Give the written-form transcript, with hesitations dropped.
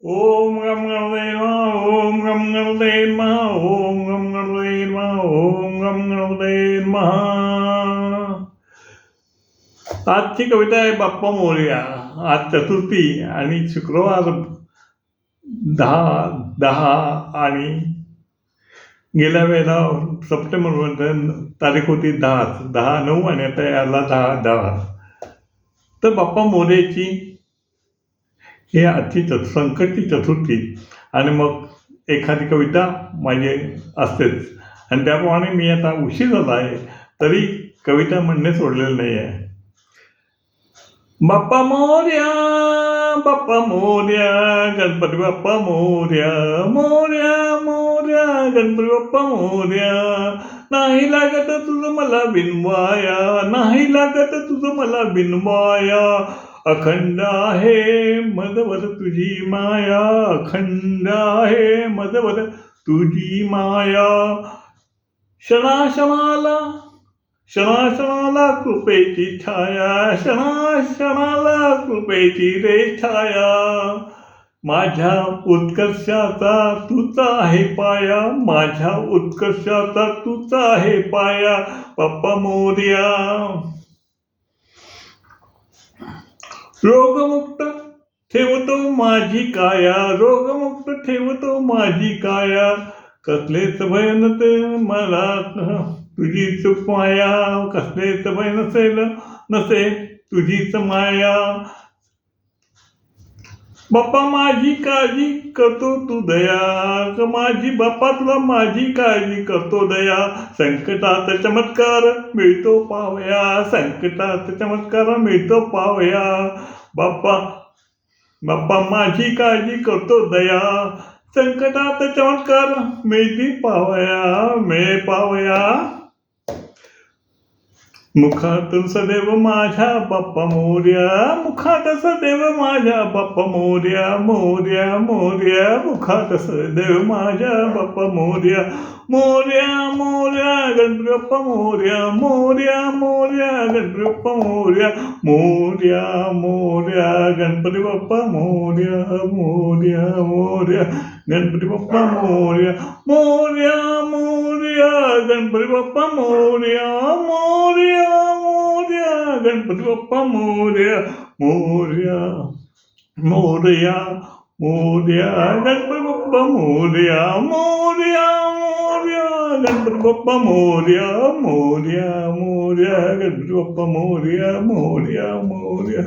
ओम गम गणपतये नमः ओम गम गणपतये नमः ओम गम गणपतये नमः ओम गम गणपतये नमः. आजची कविता आहे बाप्पा मोरया. आज चतुर्थी आणि शुक्रवार 10/10 आणि गेल्या वेळेला सप्टेंबरमध्ये तारीख होती 10/9 आणि आता याला 10/10. तर बाप्पा मोरयाची ही आजची संकटची चतुर्थी आणि मग एखादी कविता माझी असतेच आणि त्याप्रमाणे मी आता उशीर झाला आहे तरी कविता म्हणणे सोडलेलं नाही आहे. बाप्पा मोरया बाप्पा मोरया गणपती बाप्पा मोरया मोरया मोरया गणपती बाप्पा मोरया. नाही लागत तुझं मला बिनवाया नाही लागत तुझं मला बिनवाया. अखंड आहे मदवर तुझी माया अखंड आहे मदवर तुझी माया. क्षणाक्षणाला क्षणाक्षणाला कृपेची छाया क्षणाक्षणाला कृपेची रे छाया. माझ्या उत्कर्षाचा तूच आहे पाया माझ्या उत्कर्षाचा तूच आहे पाया. बाप्पा मोरया. रोगमुक्त ठेवतो माझी काया रोगमुक्त ठेवतो माझी काया. कसलेच भय नसे मला तुझीच माया कसलेच भय नसे तुझीच माया. बाप्पा माझी काळजी करतो तू दया माझी बाप्पा तुला माझी काळजी करतो दया. संकटात चमत्कार मिळतो पावया संकटात चमत्कार मिळतो पावया. बाप्पा बाप्पा माझी काळजी करतो दया संकटात चमत्कार मिळती पावया. मुखात सदैव माझ्या बाप्पा मोरया मुखात सदैव माझ्या बाप्पा मोरया मोरया मोरया मुखात सदैव माझ्या बाप्पा मोरया. मोरया मोरया गणपती बाप्पा मोरया मोरया मोरया गणपती बाप्पा मोरया मोरया मोरया गणपती बाप्पा मोरया मोरया मोरया गणपती बाप्पा मोरया मोरया मोरया गणपती बाप्पा मोरया मोरया मोरया गणपती बाप्पा मोरया मोरया मोरया मोरया गणपती बाप्पा मोरया मोरया मोरया गणपती बाप्पा मोरया मोरया मोरया गणपती बाप्पा मोरया मोरया मोरया.